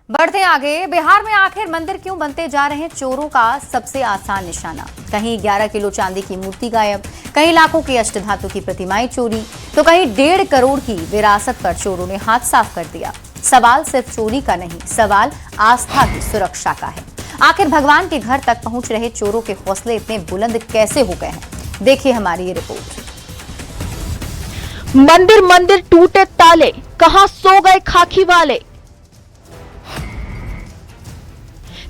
बढ़ते आगे, बिहार में आखिर मंदिर क्यों बनते जा रहे हैं चोरों का सबसे आसान निशाना। कहीं 11 किलो चांदी की मूर्ति गायब, कहीं लाखों की अष्टधातु की प्रतिमाएं चोरी, तो कहीं 1.5 करोड़ की विरासत पर चोरों ने हाथ साफ कर दिया। सवाल सिर्फ चोरी का नहीं, सवाल आस्था की सुरक्षा का है। आखिर भगवान के घर तक पहुंच रहे चोरों के हौसले इतने बुलंद कैसे हो गए हैं, देखिए हमारी ये रिपोर्ट। मंदिर मंदिर टूटे ताले, कहां सो गए खाकी वाले।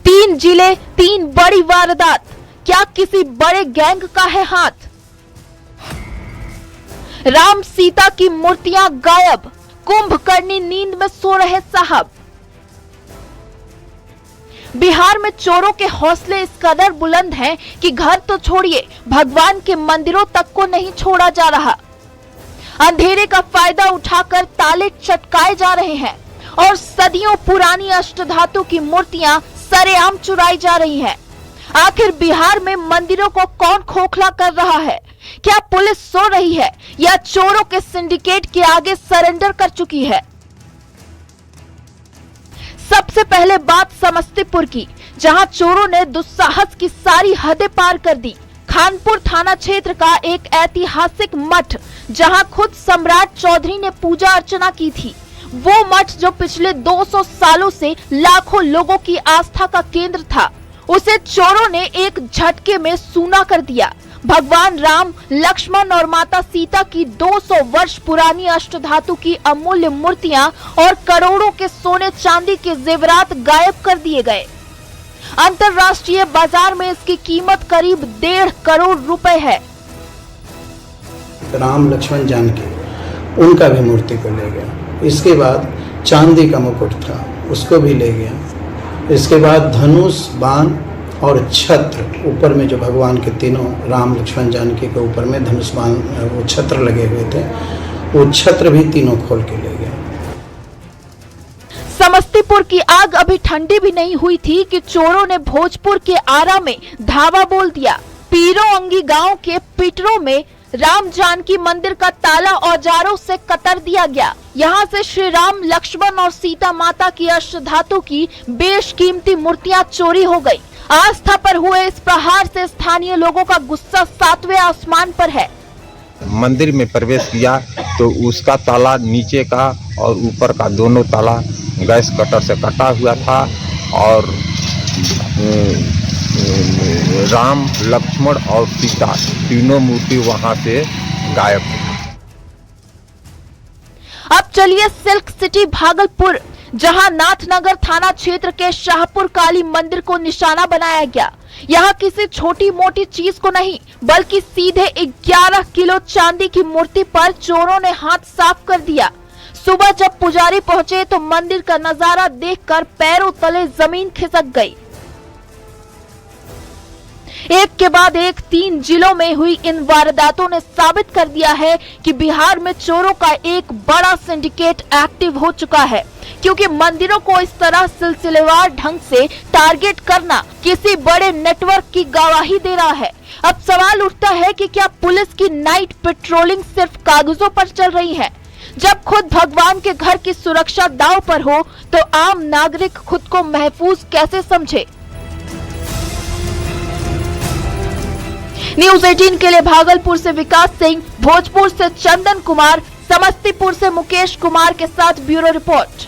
3 जिले, 3 बड़ी वारदात, क्या किसी बड़े गैंग का है हाथ। राम सीता की मूर्तियां गायब, कुंभकर्णी नींद में सो रहे साहब। बिहार में चोरों के हौसले इस कदर बुलंद हैं कि घर तो छोड़िए, भगवान के मंदिरों तक को नहीं छोड़ा जा रहा। अंधेरे का फायदा उठाकर ताले चटकाए जा रहे हैं और सदियों पुरानी अष्टधातु की मूर्तियां सरेआम चुराई जा रही हैं। आखिर बिहार में मंदिरों को कौन खोखला कर रहा है? क्या पुलिस सो रही है या चोरों के सिंडिकेट के आगे सरेंडर कर चुकी है? सबसे पहले बात समस्तीपुर की, जहां चोरों ने दुस्साहस की सारी हदें पार कर दी। खानपुर थाना क्षेत्र का एक ऐतिहासिक मठ, जहां खुद सम्राट चौधरी ने पूजा अर्चना की थी, वो मठ जो पिछले 200 सालों से लाखों लोगों की आस्था का केंद्र था, उसे चोरों ने एक झटके में सूना कर दिया। भगवान राम, लक्ष्मण और माता सीता की 200 वर्ष पुरानी अष्टधातु की अमूल्य मूर्तियां और करोड़ों के सोने चांदी के जेवरात गायब कर दिए गए। अंतरराष्ट्रीय बाजार में इसकी कीमत करीब 1.5 करोड़ रुपए है। राम लक्ष्मण जानकी, उनका भी मूर्ति को ले गया। इसके बाद चांदी का मुकुट था, उसको भी ले गया। इसके बाद धनुष, बाण और छत्र, ऊपर में जो भगवान के तीनों राम लक्ष्मण जानकी के ऊपर में धनुष बाण वो छत्र लगे हुए थे, वो छत्र भी तीनों खोल के ले गया। समस्तीपुर की आग अभी ठंडी भी नहीं हुई थी कि चोरों ने भोजपुर के आरा में धावा बोल दिया। पीरो अंगी गांव के पिटरों में राम जानकी मंदिर का ताला औजारों से कतर दिया गया। यहाँ से श्री राम, लक्ष्मण और सीता माता की अष्टधातु की बेशकीमती मूर्तियां चोरी हो गई। आस्था पर हुए इस प्रहार से स्थानीय लोगों का गुस्सा 7वें आसमान पर है। मंदिर में प्रवेश किया तो उसका ताला नीचे का और ऊपर का दोनों ताला गैस कटर से कटा हुआ था और राम, लक्ष्मण और सीता तीनों मूर्ति वहां से गायब। अब चलिए सिल्क सिटी भागलपुर, जहां नाथनगर थाना क्षेत्र के शाहपुर काली मंदिर को निशाना बनाया गया। यहाँ किसी छोटी मोटी चीज को नहीं, बल्कि सीधे 11 किलो चांदी की मूर्ति पर चोरों ने हाथ साफ कर दिया। सुबह जब पुजारी पहुंचे तो मंदिर का नजारा देखकर पैरों तले जमीन खिसक गई। एक के बाद एक 3 जिलों में हुई इन वारदातों ने साबित कर दिया है कि बिहार में चोरों का एक बड़ा सिंडिकेट एक्टिव हो चुका है, क्योंकि मंदिरों को इस तरह सिलसिलेवार ढंग से टारगेट करना किसी बड़े नेटवर्क की गवाही दे रहा है। अब सवाल उठता है कि क्या पुलिस की नाइट पेट्रोलिंग सिर्फ कागजों पर चल रही है? जब खुद भगवान के घर की सुरक्षा दांव पर हो तो आम नागरिक खुद को महफूज कैसे समझे? न्यूज़ 18 के लिए भागलपुर से विकास सिंह, भोजपुर से चंदन कुमार, समस्तीपुर से मुकेश कुमार के साथ ब्यूरो रिपोर्ट।